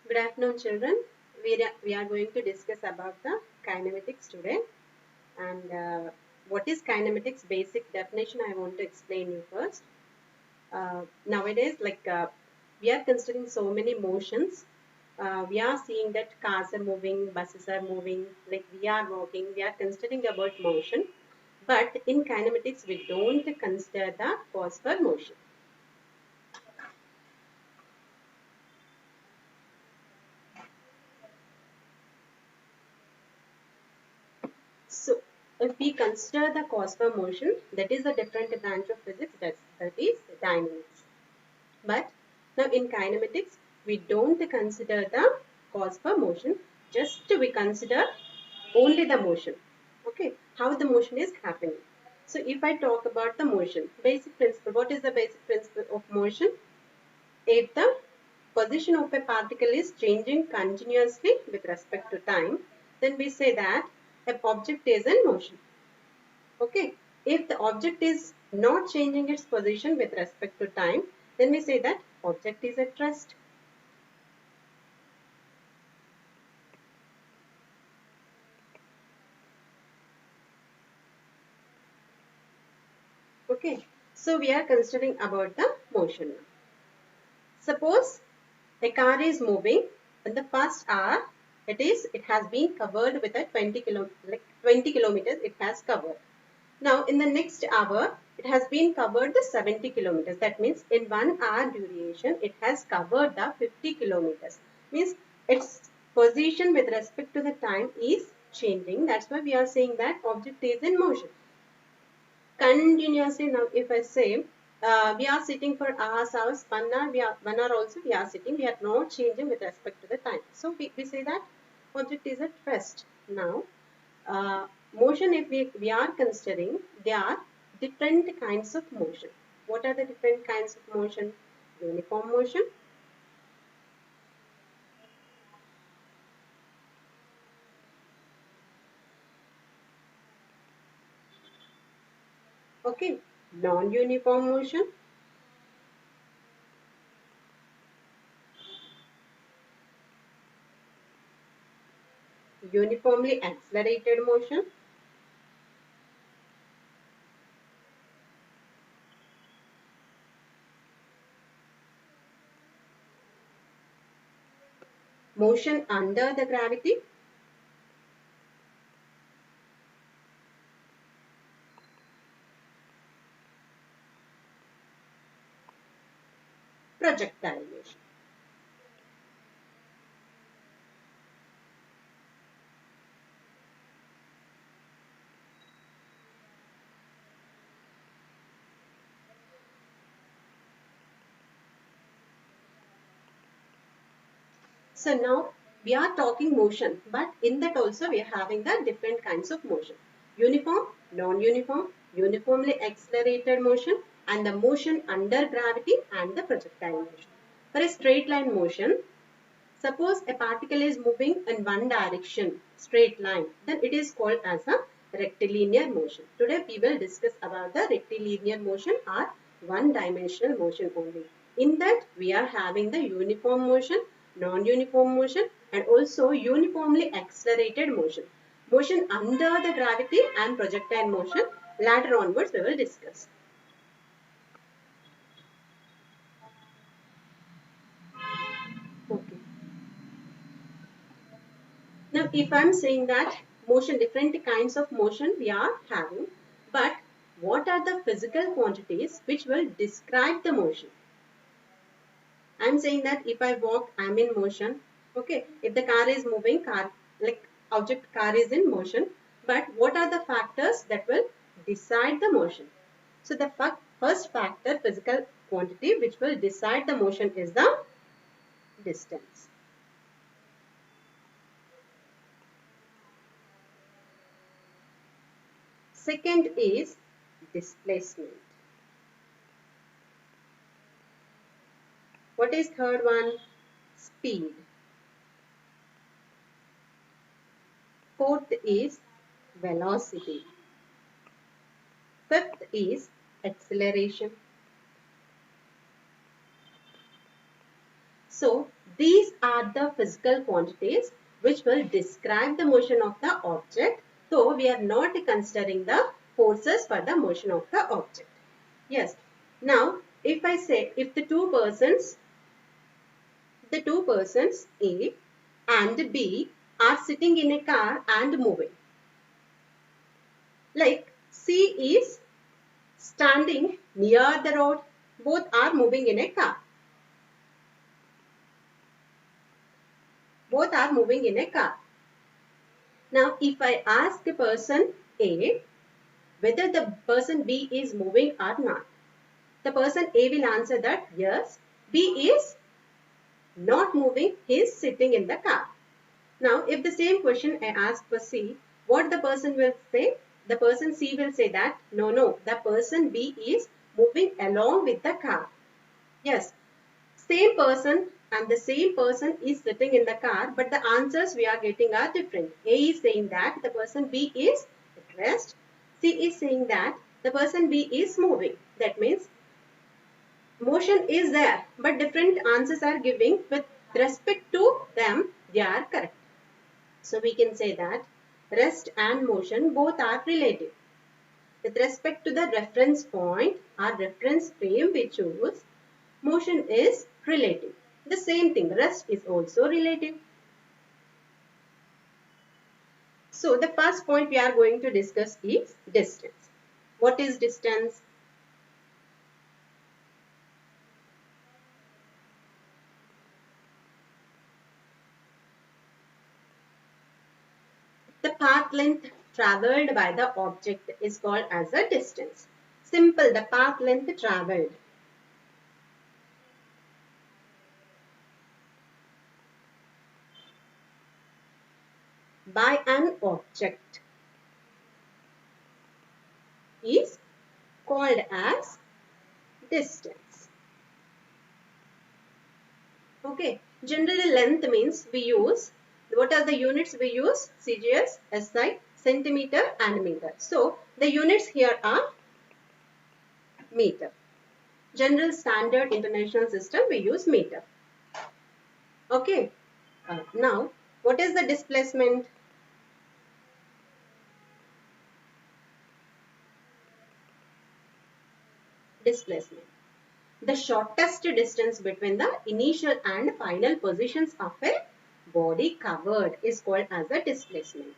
Good afternoon, children. We are going to discuss about the kinematics today. And what is kinematics? Basic definition I want to explain you first. Nowadays, we are considering so many motions. We are seeing that cars are moving, buses are moving, like we are walking. We are considering about motion. But in kinematics, we don't consider the cause for motion. So, if we consider the cause for motion, that is a different branch of physics, that is dynamics. But now in kinematics, we don't consider the cause for motion, just we consider only the motion. Okay, how the motion is happening. So, if I talk about the motion, basic principle, what is the basic principle of motion? If the position of a particle is changing continuously with respect to time, then we say that an object is in motion. Okay, if the object is not changing its position with respect to time, then we say that object is at rest. Okay, so we are considering about the motion now. Suppose a car is moving in the first hour, it has been covered with a 20 kilometers it has covered. Now in the next hour, it has been covered the 70 kilometers. That means in 1 hour duration, it has covered the 50 kilometers. Means its position with respect to the time is changing. That's why we are saying that object is in motion. Continuously now, if I say we are sitting for hours, 1 hour, 1 hour also we are sitting. We are not changing with respect to the time. So we say that object is at rest. Now motion, if we are considering, there are different kinds of motion. What are the different kinds of motion? Uniform motion, okay, non-uniform motion, uniformly accelerated motion, motion under the gravity, projectile motion. So now we are talking motion, but in that also we are having the different kinds of motion. Uniform, non-uniform, uniformly accelerated motion, and the motion under gravity and the projectile motion. For a straight line motion, suppose a particle is moving in one direction, straight line, then it is called as a rectilinear motion. Today we will discuss about the rectilinear motion or one dimensional motion only. In that we are having the uniform motion, non-uniform motion and also uniformly accelerated motion. Motion under the gravity and projectile motion, later onwards we will discuss. Okay. Now, if I'm saying that motion, different kinds of motion we are having, but what are the physical quantities which will describe the motion? I'm saying that if I walk, I'm in motion. Okay. If the car is moving, object car is in motion. But what are the factors that will decide the motion? So the first factor, physical quantity, which will decide the motion is the distance. Second is displacement. What is third one? Speed. Fourth is velocity. Fifth is acceleration. So These are the physical quantities which will describe the motion of the object. So we are not considering the forces for the motion of the object. Yes. Now, if I say if the two persons A and B are sitting in a car and moving. Like C is standing near the road. Both are moving in a car. Both are moving in a car. Now, if I ask the person A whether the person B is moving or not, the person A will answer that yes, B is not moving, he is sitting in the car. Now, if the same question I ask for C, what the person will say? The person C will say that no, the person B is moving along with the car. Yes, same person and the same person is sitting in the car, but the answers we are getting are different. A is saying that the person B is at rest. C is saying that the person B is moving. That means motion is there, but different answers are giving with respect to them, they are correct. So we can say that rest and motion both are relative. With respect to the reference point or reference frame we choose, motion is relative. The same thing, rest is also relative. So the first point we are going to discuss is distance. What is distance? The path length travelled by the object is called as a distance. Simple, the path length travelled. By an object is called as distance. Okay, generally length means we use, what are the units we use? CGS, SI, centimeter and meter. So the units here are meter. General standard international system we use meter. Okay, now what is the displacement? Displacement. The shortest distance between the initial and final positions of a body covered is called as a displacement.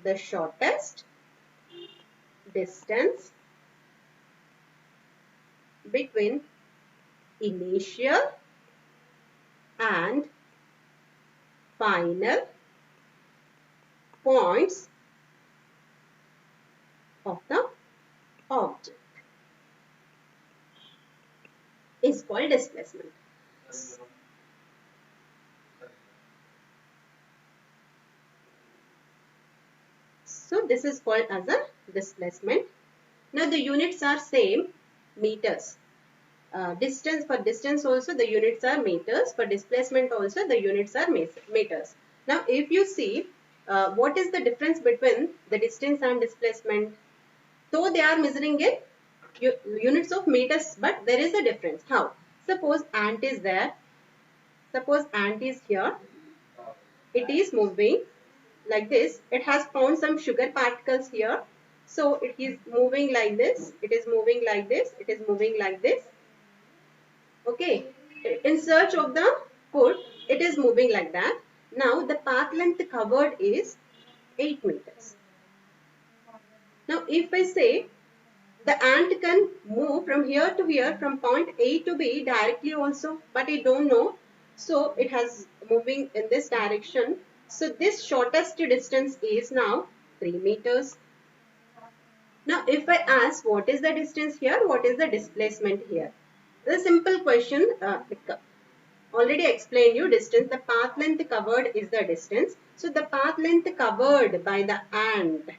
The shortest distance between initial and final points of the object is called displacement. So this is called as a displacement. Now the units are same, meters. Distance, for distance also the units are meters. For displacement also the units are meters. Now if you see what is the difference between the distance and displacement? Though they are measuring in units of meters, but there is a difference. How? Suppose ant is there. Suppose ant is here. It is moving like this. It has found some sugar particles here. So it is moving like this. It is moving like this. It is moving like this. Okay. In search of the food, it is moving like that. Now the path length covered is 8 meters. Now if I say the ant can move from here to here, from point A to B directly also, but it don't know. So it has moving in this direction. So this shortest distance is now 3 meters. Now if I ask what is the distance here, what is the displacement here? The simple question, already explained you distance, the path length covered is the distance. So the path length covered by the ant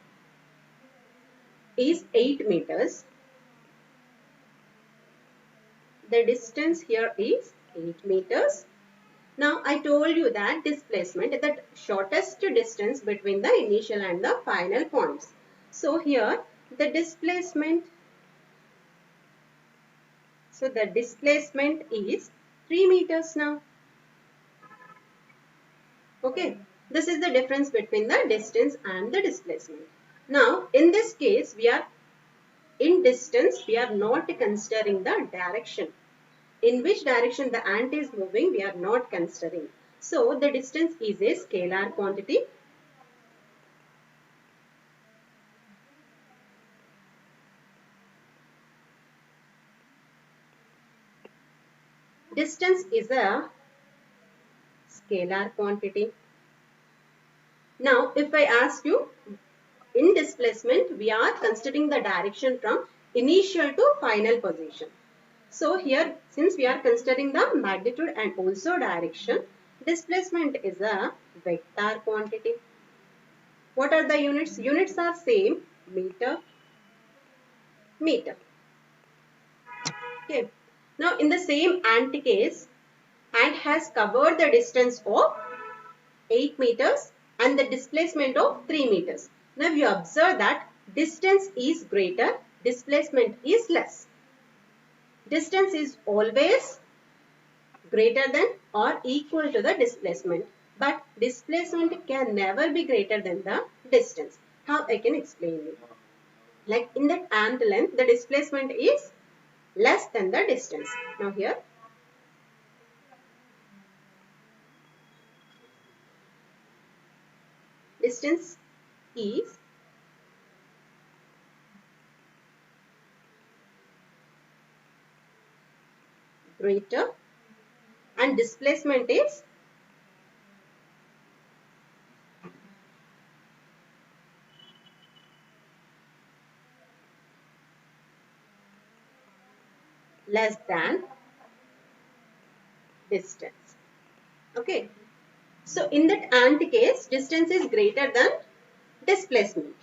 is 8 meters. The distance here is 8 meters. Now I told you that displacement, that shortest distance between the initial and the final points. So here the displacement So the displacement is 3 meters now. Okay, this is the difference between the distance and the displacement. Now, in this case, in distance, we are not considering the direction. In which direction the ant is moving, we are not considering. So, the distance is a scalar quantity. Distance is a scalar quantity. Now, if I ask you, in displacement, we are considering the direction from initial to final position. So here, since we are considering the magnitude and also direction, displacement is a vector quantity. What are the units? Units are same, meter, meter. Okay. Now in the same ant case, ant has covered the distance of 8 meters and the displacement of 3 meters. Now you observe that distance is greater, displacement is less. Distance is always greater than or equal to the displacement, but displacement can never be greater than the distance. How I can explain you? Like in that ant length, the displacement is less than the distance. Now here, distance is greater and displacement is less than distance. Okay. So in that ant case, distance is greater than displacement.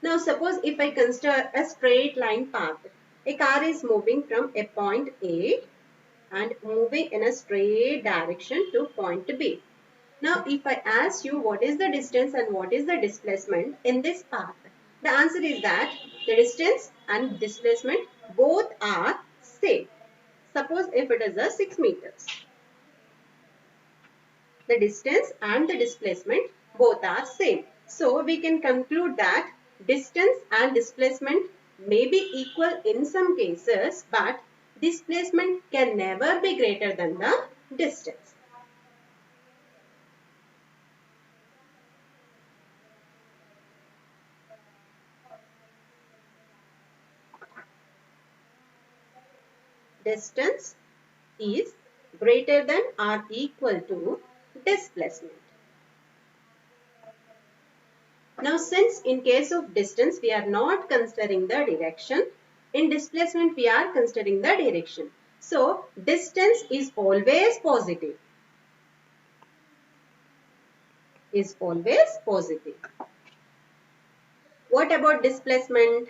Now suppose if I consider a straight line path, a car is moving from a point A and moving in a straight direction to point B. Now if I ask you what is the distance and what is the displacement in this path, the answer is that the distance and displacement both are same. Suppose if it is a 6 meters. The distance and the displacement both are same. So we can conclude that distance and displacement may be equal in some cases, but displacement can never be greater than the distance. Distance is greater than or equal to displacement. Now since in case of distance we are not considering the direction, in displacement we are considering the direction. So distance is always positive. Is always positive. What about displacement?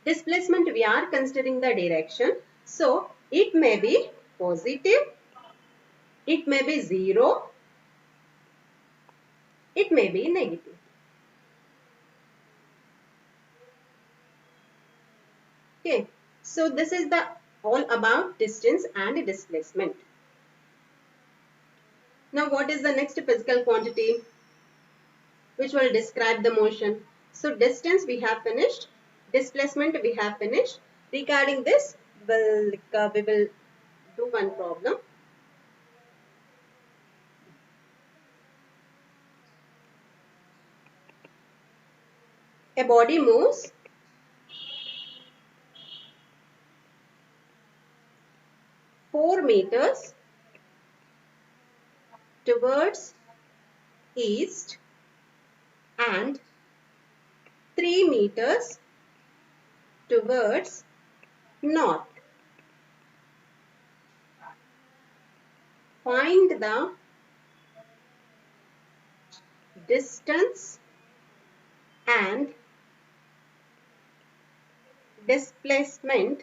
Displacement we are considering the direction. So it may be positive, it may be 0, it may be negative. Okay, so this is the all about distance and displacement. Now what is the next physical quantity which will describe the motion? So distance we have finished, displacement we have finished. Regarding this, we will do one problem. A body moves four meters towards east and 3 meters towards north. Find the distance and displacement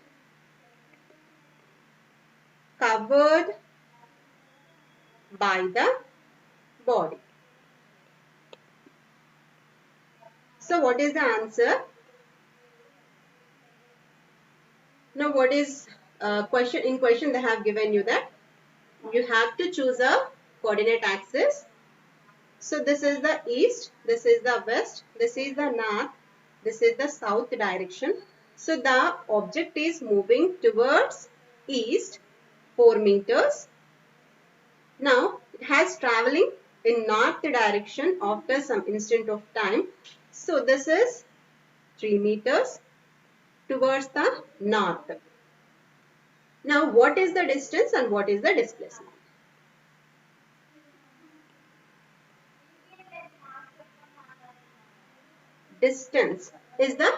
covered by the body. So what is the answer? Now what is question? In question they have given you that you have to choose a coordinate axis. So this is the east, this is the west, this is the north, this is the south direction. So the object is moving towards east 4 meters. Now it has traveling in north direction after some instant of time. So this is 3 meters towards the north. Now what is the distance and what is the displacement? Distance is the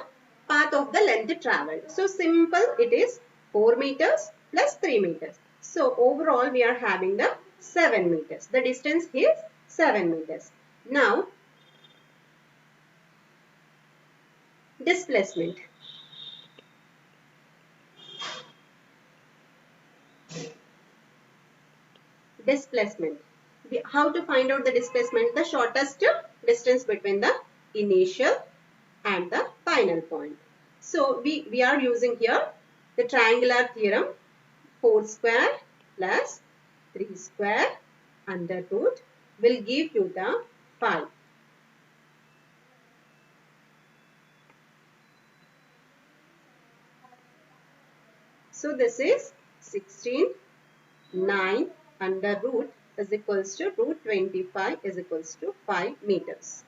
path of the length traveled. So simple, it is 4 meters plus 3 meters. So overall we are having the 7 meters. The distance is 7 meters. Now displacement. Displacement. How to find out the displacement? The shortest distance between the initial and the final point. So we are using here the triangular theorem. 4 square plus 3 square under root will give you the 5. So this is 16, 9 under root is equals to root 25 is equals to 5 meters.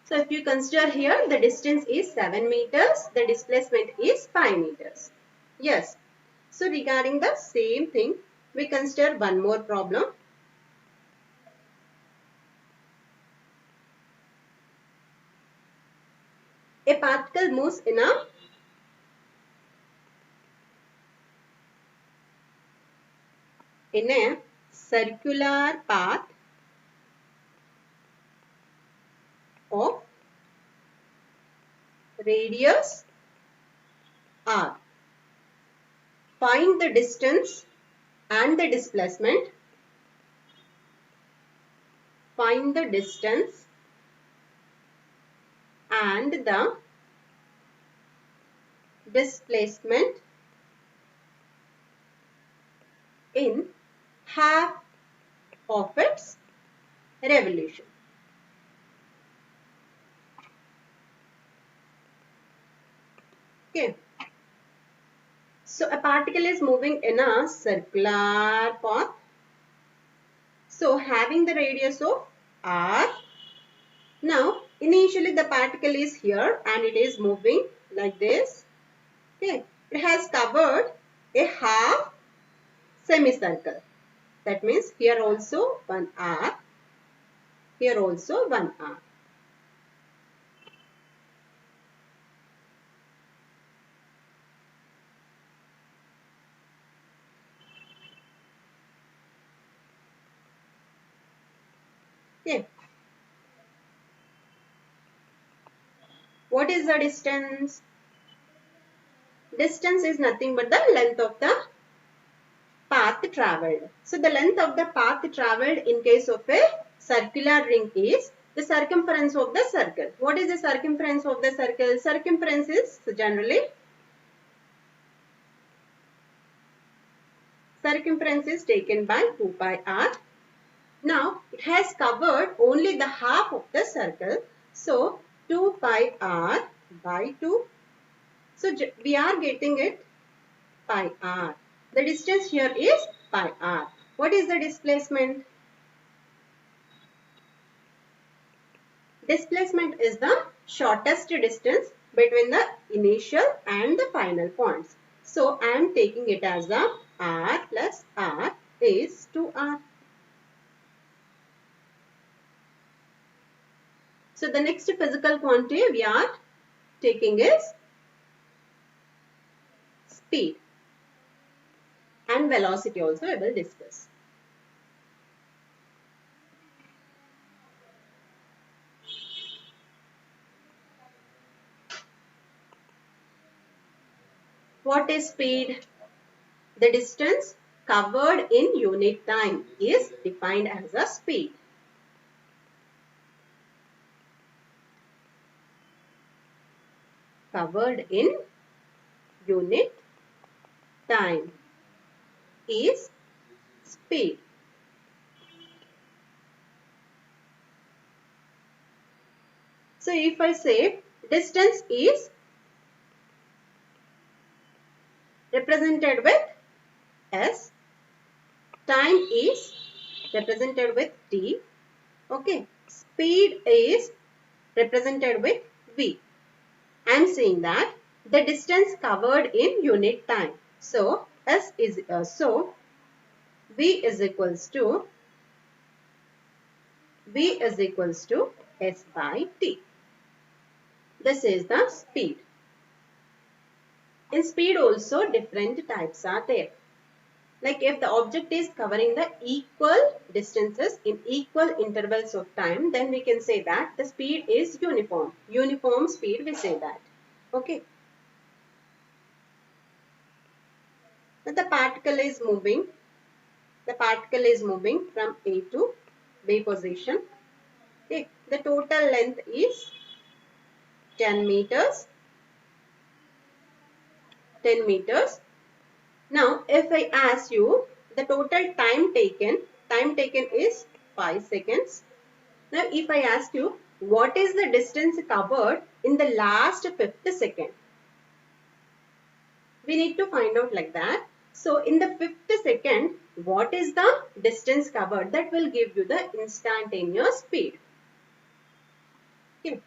So if you consider here the distance is 7 meters, the displacement is 5 meters. Yes. So regarding the same thing, we consider one more problem. A particle moves in a circular path of radius r. Find the distance and the displacement. Find the distance and the displacement in half of its revolution. Okay. So a particle is moving in a circular path. So having the radius of r. Now initially the particle is here and it is moving like this. Okay. It has covered a half semicircle. That means here also one arc. Here also one arc. Okay. What is the distance? Distance is nothing but the length of the path traveled. So the length of the path traveled in case of a circular ring is the circumference of the circle. What is the circumference of the circle? Circumference is generally taken by 2 pi r. Now it has covered only the half of the circle. So 2 pi r by 2. So we are getting it pi r. The distance here is pi r. What is the displacement? Displacement is the shortest distance between the initial and the final points. So I am taking it as a r plus r is 2r. So the next physical quantity we are taking is speed and velocity also I will discuss. What is speed? The distance covered in unit time is defined as a speed. Covered in unit time is speed. So if I say distance is represented with S, time is represented with T, okay, speed is represented with V. I am saying that the distance covered in unit time. So V is equals to S by T. This is the speed. In speed also different types are there. Like if the object is covering the equal distances in equal intervals of time, then we can say that the speed is uniform. Uniform speed, we say that. Okay. Now the particle is moving. The particle is moving from A to B position. Okay. The total length is 10 meters. 10 meters. Now, if I ask you the total time taken is 5 seconds. Now, if I ask you what is the distance covered in the last 5th second, we need to find out like that. So, in the 5th second, what is the distance covered? That will give you the instantaneous speed. Okay.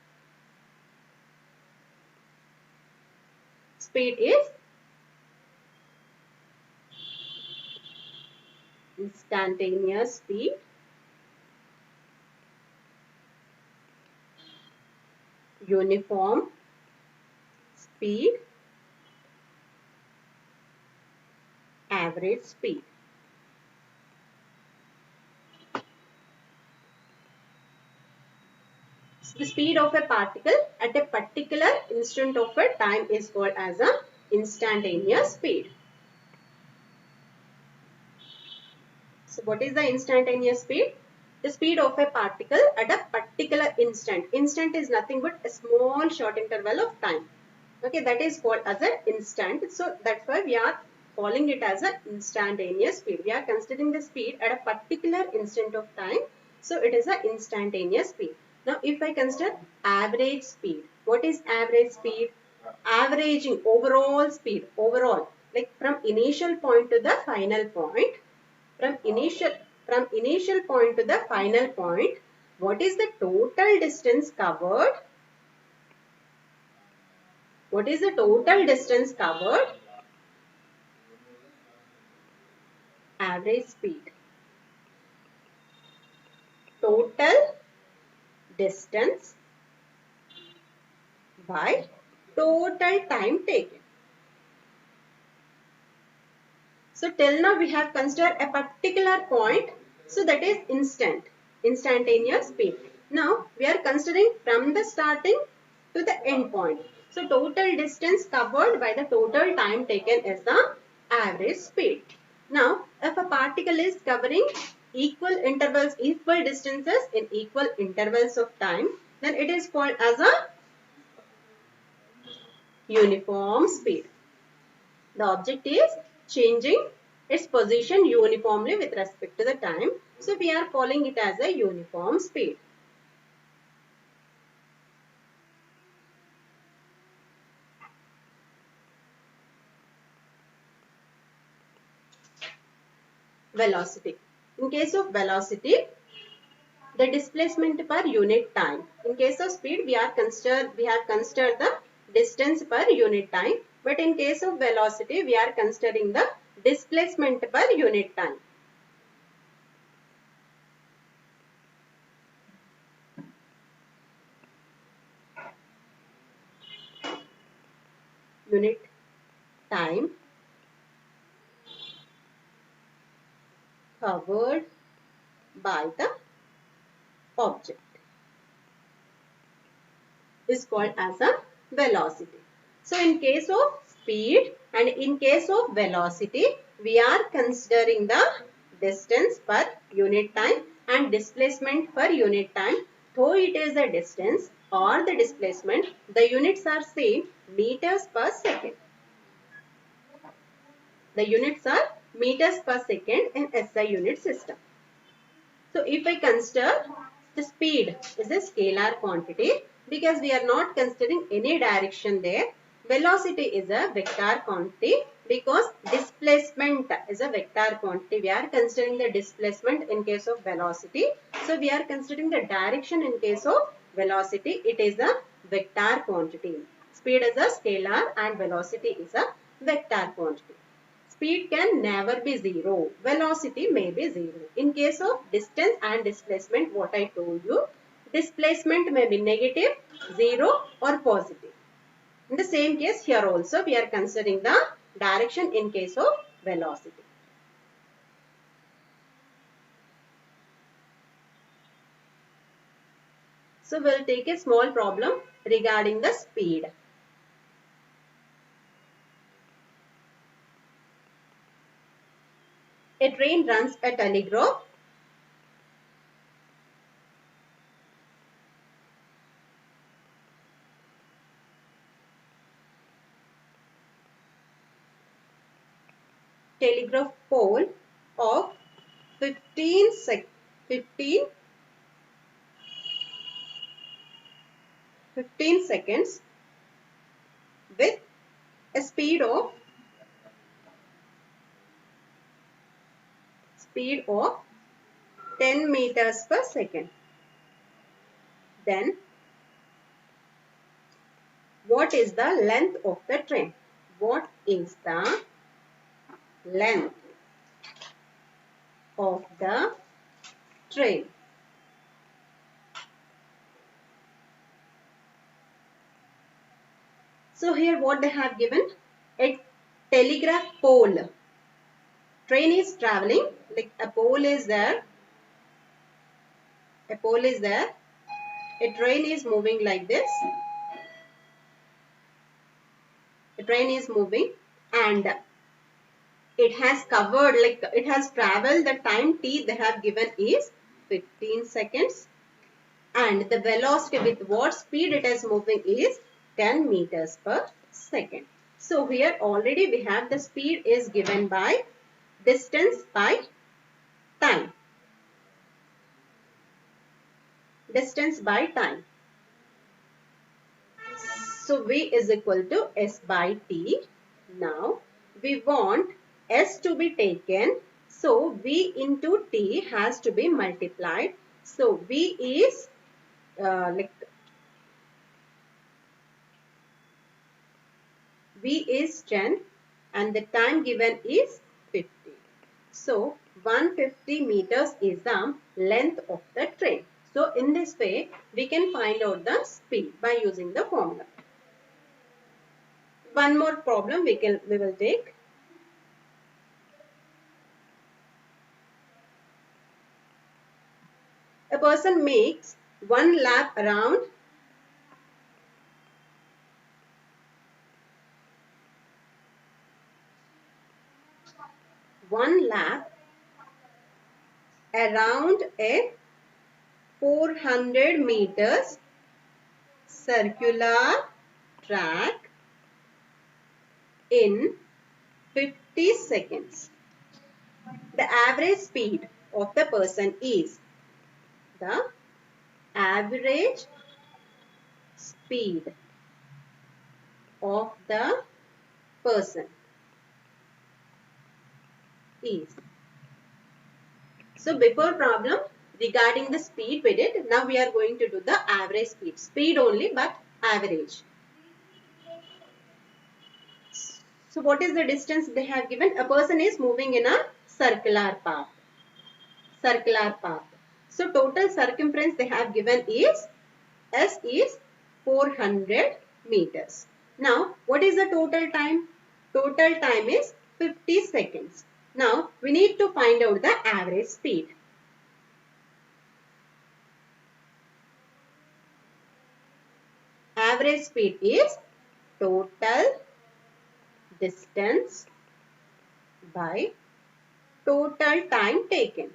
Speed is instantaneous speed uniform speed average speed. The speed of a particle at a particular instant of a time is called as a instantaneous speed. So what is the instantaneous speed? The speed of a particle at a particular instant. Instant is nothing but a small short interval of time. Okay, that is called as an instant. So that's why we are calling it as an instantaneous speed. We are considering the speed at a particular instant of time. So it is an instantaneous speed. Now if I consider average speed. What is average speed? Averaging overall speed. Overall. Like from initial point to the final point. From initial point to the final point. What is the total distance covered? What is the total distance covered? Average speed. Total distance by total time taken. So till now we have considered a particular point. So that is instantaneous speed. Now we are considering from the starting to the end point. So total distance covered by the total time taken is the average speed. Now if a particle is covering equal distances in equal intervals of time, then it is called as a uniform speed. The object is changing its position uniformly with respect to the time. So we are calling it as a uniform speed. Velocity. In case of velocity, the displacement per unit time. In case of speed, we have considered the distance per unit time. But in case of velocity, we are considering the displacement per unit time. Unit time covered by the object is called as a velocity. So in case of speed, and in case of velocity, we are considering the distance per unit time and displacement per unit time. Though it is the distance or the displacement, the units are same, meters per second. The units are meters per second in SI unit system. So if I consider the speed is a scalar quantity because we are not considering any direction there. Velocity is a vector quantity because displacement is a vector quantity. We are considering the displacement in case of velocity. So we are considering the direction in case of velocity. It is a vector quantity. Speed is a scalar and velocity is a vector quantity. Speed can never be zero. Velocity may be zero. In case of distance and displacement, what I told you, displacement may be negative, zero or positive. In the same case here also we are considering the direction in case of velocity. So we'll take a small problem regarding the speed. A train runs a telegraph pole of 15 seconds with a speed of 10 meters per second. Then what is the length of the train? What is the length of the train? So here what they have given? A telegraph pole. Train is traveling, like a pole is there. A pole is there. A train is moving like this. The train is moving and it has covered, like it has traveled, the time t they have given is 15 seconds and the velocity with what speed it is moving is 10 meters per second. So here already we have the speed is given by distance by time. Distance by time. So V is equal to S by T. Now we want S to be taken. So V into T has to be multiplied. So V is V is 10 and the time given is 50. So 150 meters is the length of the train. So in this way we can find out the speed by using the formula. One more problem we will take. A person makes one lap around a 400 meters circular track in 50 seconds. The average speed of the person is the average speed of the person is. So before problem regarding the speed we did, now we are going to do the average speed. Speed only but average. So what is the distance they have given? A person is moving in a circular path. Circular path. So total circumference they have given is S is 400 meters. Now what is the total time? Total time is 50 seconds. Now we need to find out the average speed. Average speed is total distance by total time taken.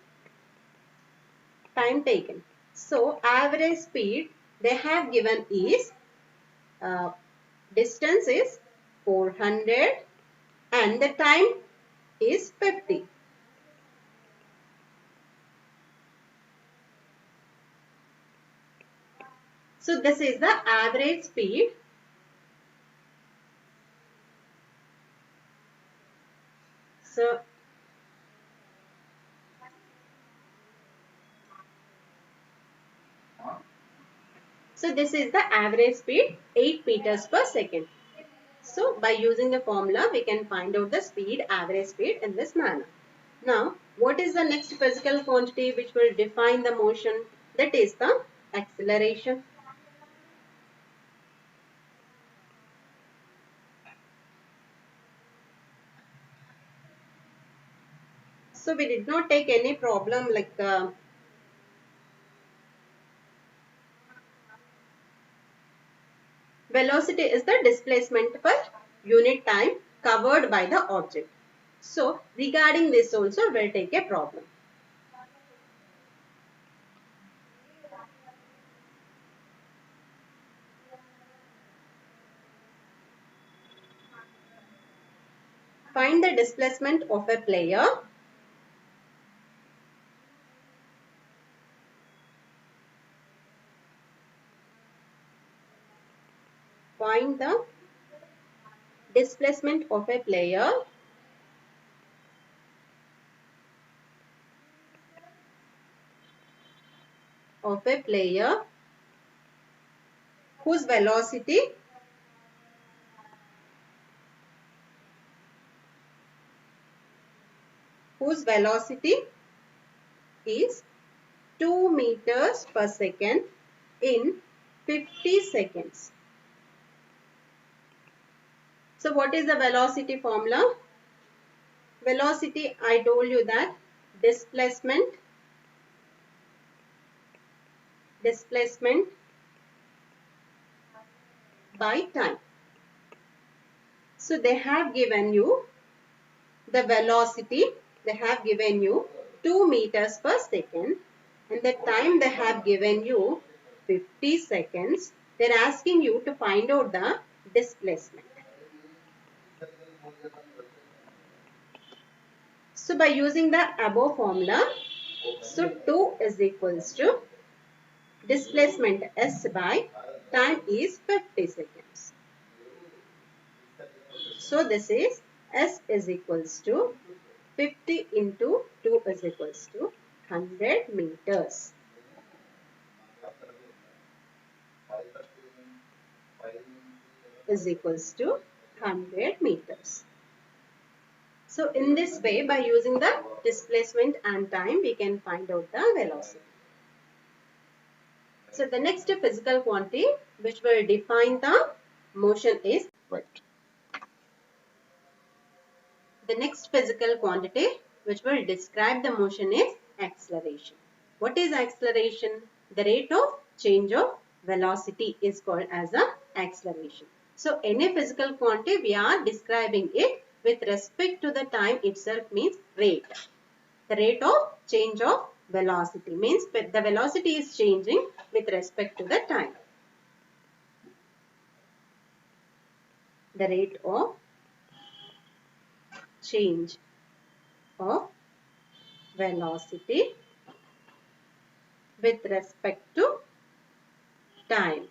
Time taken. So average speed they have given is distance is 400 and the time is 50. So this is the average speed. So this is the average speed 8 meters per second. So by using the formula we can find out the speed, average speed in this manner. Now what is the next physical quantity which will define the motion? That is the acceleration. So we did not take any problem like velocity is the displacement per unit time covered by the object. So regarding this also we'll take a problem. Find the displacement of a player find the displacement of a player whose velocity is 2 meters per second in 50 seconds. So what is the velocity formula? Velocity, I told you that displacement by time. So they have given you the velocity, they have given you 2 meters per second and the time they have given you 50 seconds. They are asking you to find out the displacement. So by using the above formula, so 2 is equals to displacement s by time is 50 seconds. So this is s is equals to 50 into 2 is equals to 100 meters. Is equals to 100 meters. So in this way, by using the displacement and time, we can find out the velocity. So the next physical quantity which will define the motion is Right. the next physical quantity which will describe the motion is acceleration. What is acceleration? The rate of change of velocity is called as a acceleration. So any physical quantity we are describing it with respect to the time itself means rate. The rate of change of velocity means the velocity is changing with respect to the time. The rate of change of velocity with respect to time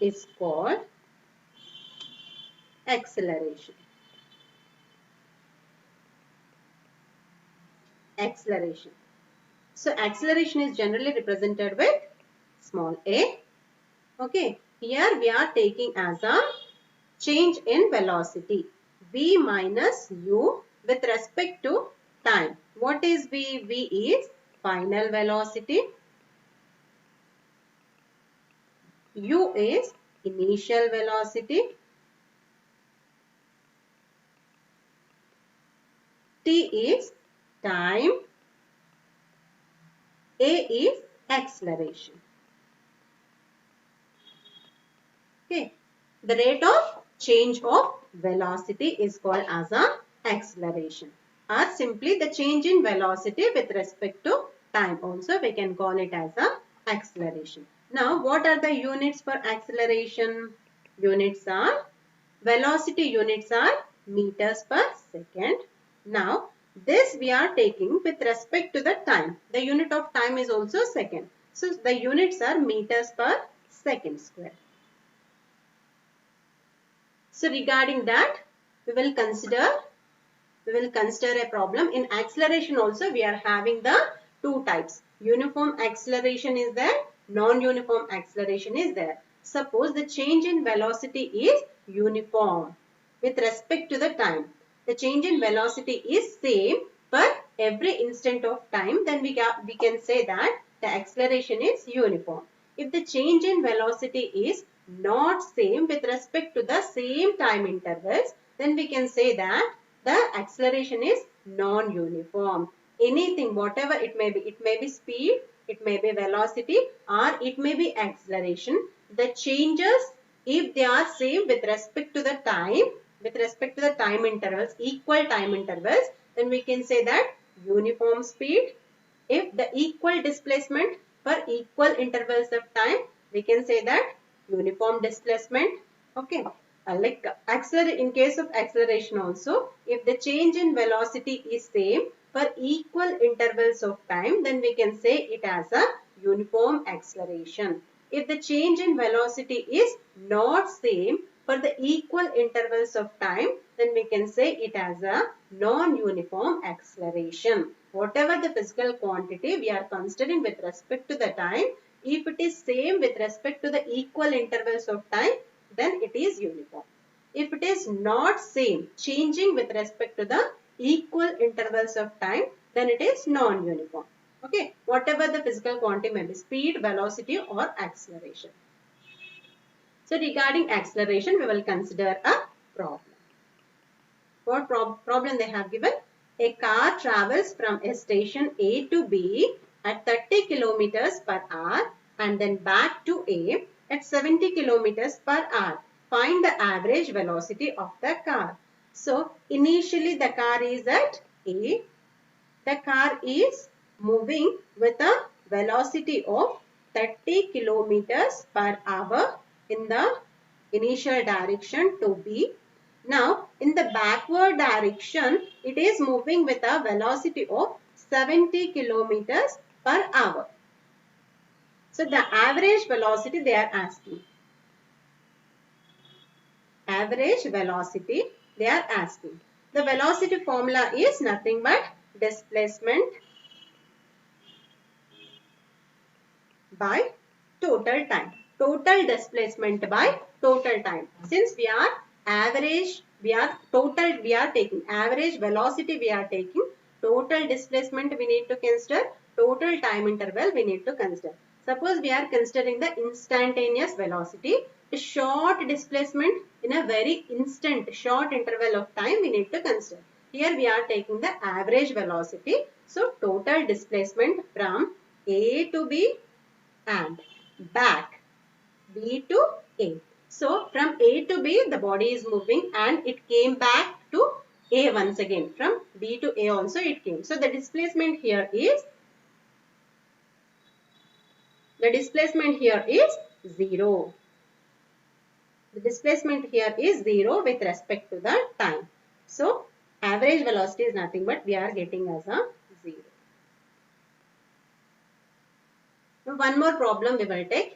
is called acceleration. Acceleration. So acceleration is generally represented with small a. Okay. Here we are taking as a change in velocity. V minus u with respect to time. What is V? V is final velocity. U is initial velocity. T is time. A is acceleration. Okay. The rate of change of velocity is called as a acceleration, or simply the change in velocity with respect to time also we can call it as a acceleration. Now what are the units for acceleration? Units are, velocity units are meters per second. Now this we are taking with respect to the time. The unit of time is also second. So the units are meters per second square. So regarding that, we will consider a problem. In acceleration also we are having the two types. Uniform acceleration is there, non-uniform acceleration is there. Suppose the change in velocity is uniform with respect to the time. The change in velocity is same per every instant of time, then we can say that the acceleration is uniform. If the change in velocity is not same with respect to the same time intervals, then we can say that the acceleration is non-uniform. Anything, whatever it may be speed, it may be velocity, or it may be acceleration. The changes, if they are same with respect to the time intervals, equal time intervals, then we can say that uniform speed. If the equal displacement for equal intervals of time, we can say that uniform displacement. Okay. Like in case of acceleration also, if the change in velocity is same for equal intervals of time, then we can say it as a uniform acceleration. If the change in velocity is not same for the equal intervals of time, then we can say it as a non-uniform acceleration. Whatever the physical quantity we are considering with respect to the time, if it is same with respect to the equal intervals of time, then it is uniform. If it is not same, changing with respect to the equal intervals of time, then it is non-uniform. Okay, whatever the physical quantity may be, speed, velocity or acceleration. So regarding acceleration, we will consider a problem. What problem they have given? A car travels from a station A to B at 30 kilometers per hour and then back to A at 70 kilometers per hour. Find the average velocity of the car. So initially the car is at A. The car is moving with a velocity of 30 kilometers per hour in the initial direction to B. Now, in the backward direction, it is moving with a velocity of 70 kilometers per hour. So, the average velocity they are asking. Average velocity they are asking. The velocity formula is nothing but displacement by total time. Total displacement by total time. Since we are average, we are taking average velocity, we are taking total displacement we need to consider, total time interval we need to consider. Suppose we are considering the instantaneous velocity, the short displacement in a very short interval of time we need to consider. Here we are taking the average velocity. So total displacement from A to B and back B to A. So from A to B the body is moving and it came back to A once again. From B to A also it came. So the displacement here is 0. The displacement here is 0 with respect to the time. So average velocity is nothing but we are getting as a 0. Now one more problem we will take.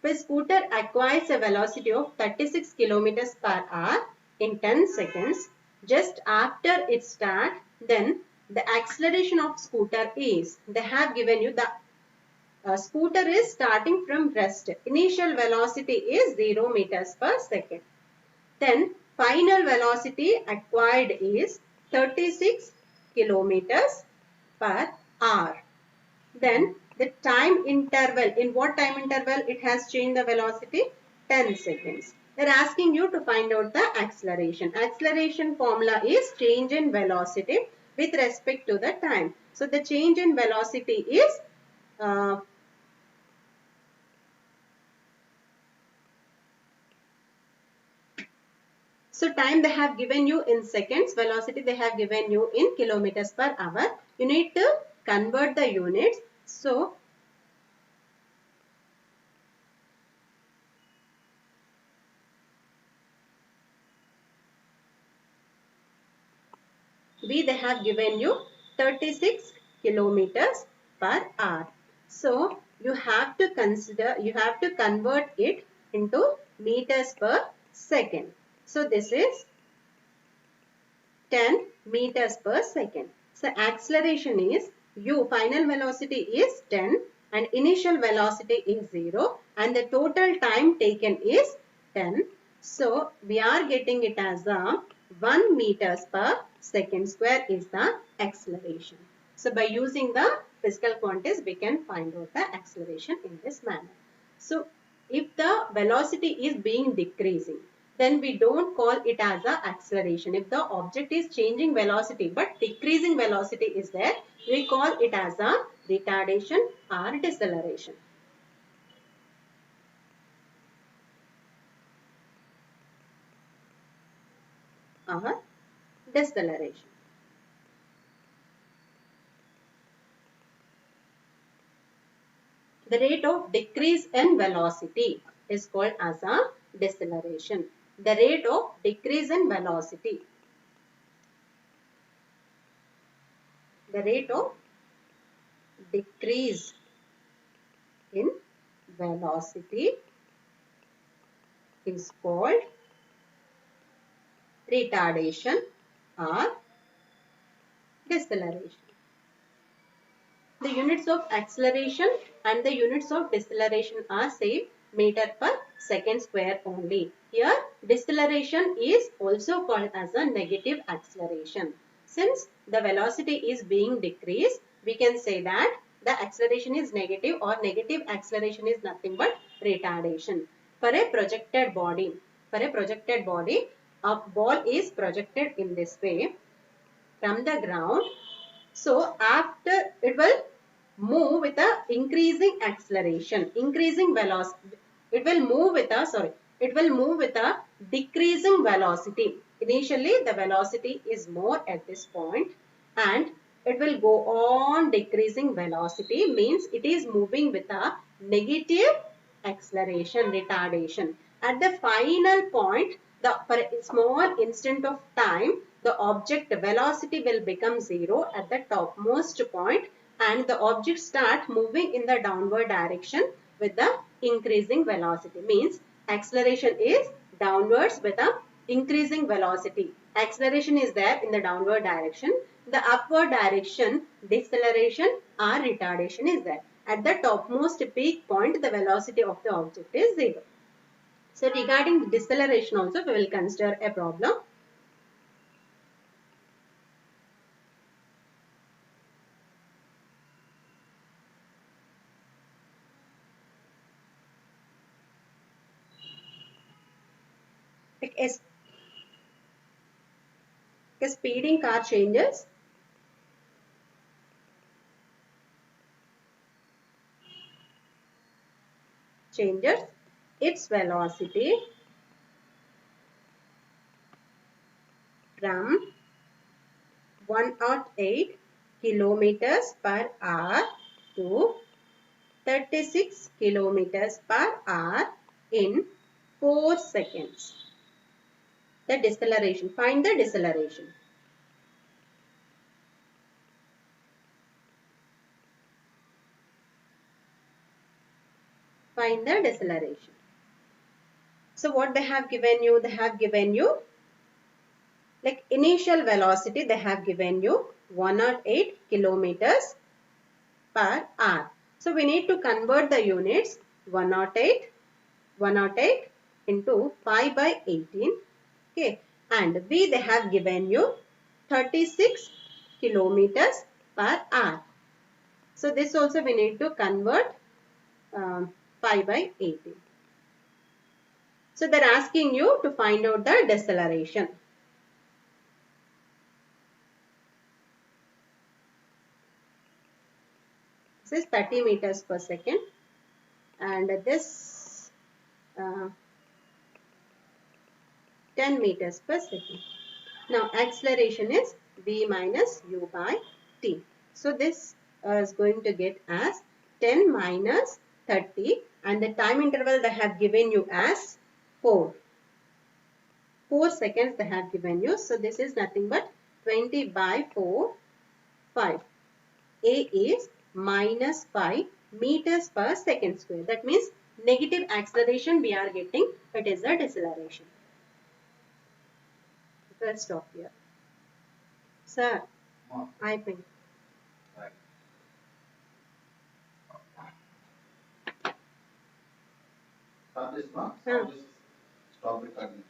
If a scooter acquires a velocity of 36 km per hour in 10 seconds, just after its start, then the acceleration of scooter is, they have given you the scooter is starting from rest. Initial velocity is 0 meters per second. Then final velocity acquired is 36 kilometers per hour. Then the time interval, in what time interval it has changed the velocity? 10 seconds. They are asking you to find out the acceleration. Acceleration formula is change in velocity with respect to the time. So the change in velocity is So time they have given you in seconds, velocity they have given you in kilometers per hour. You need to convert the units. So V they have given you 36 kilometers per hour. So you have to convert it into meters per second. So this is 10 meters per second. So acceleration is u, final velocity is 10 and initial velocity is 0 and the total time taken is 10. So we are getting it as a 1 meters per second square is the acceleration. So by using the physical quantities we can find out the acceleration in this manner. So if the velocity is being decreasing, then we don't call it as a acceleration. If the object is changing velocity but decreasing velocity is there, we call it as a retardation or deceleration. Or deceleration. The rate of decrease in velocity is called as a deceleration. The rate of decrease in velocity. The rate of decrease in velocity is called retardation or deceleration. The units of acceleration and the units of deceleration are same, meter per second square only. Here deceleration is also called as a negative acceleration. Since the velocity is being decreased, we can say that the acceleration is negative or negative acceleration is nothing but retardation. For a projected body, a ball is projected in this way from the ground. So after it will move with a increasing acceleration, increasing velocity. It will move with a decreasing velocity. Initially the velocity is more at this point and it will go on decreasing velocity, means it is moving with a negative acceleration, retardation. At the final point, for a small instant of time, the object velocity will become 0 at the topmost point and the object start moving in the downward direction with the increasing velocity. Means acceleration is downwards with a increasing velocity. Acceleration is there in the downward direction. The upward direction, deceleration or retardation is there. At the topmost peak point, the velocity of the object is 0. So regarding the deceleration also, we will consider a problem. Like a speeding car changes its velocity from 108 kilometers per hour to 36 kilometers per hour in 4 seconds. The deceleration. Find the deceleration. Find the deceleration. So what they have given you? They have given you like initial velocity. They have given you 108 kilometers per hour. So we need to convert the units 108 into 5 by 18. Okay. And V they have given you 36 kilometers per hour. So this also we need to convert 5 by 18. So they are asking you to find out the deceleration. This is 30 meters per second and this 10 meters per second. Now acceleration is v minus u by t. So this is going to get as 10 minus 30 and the time interval they have given you as 4. 4 seconds they have given you. So this is nothing but 20 by 4, 5. A is minus 5 meters per second square. That means negative acceleration we are getting. It is a deceleration. Let's stop here. Sir, I think. Stop recording.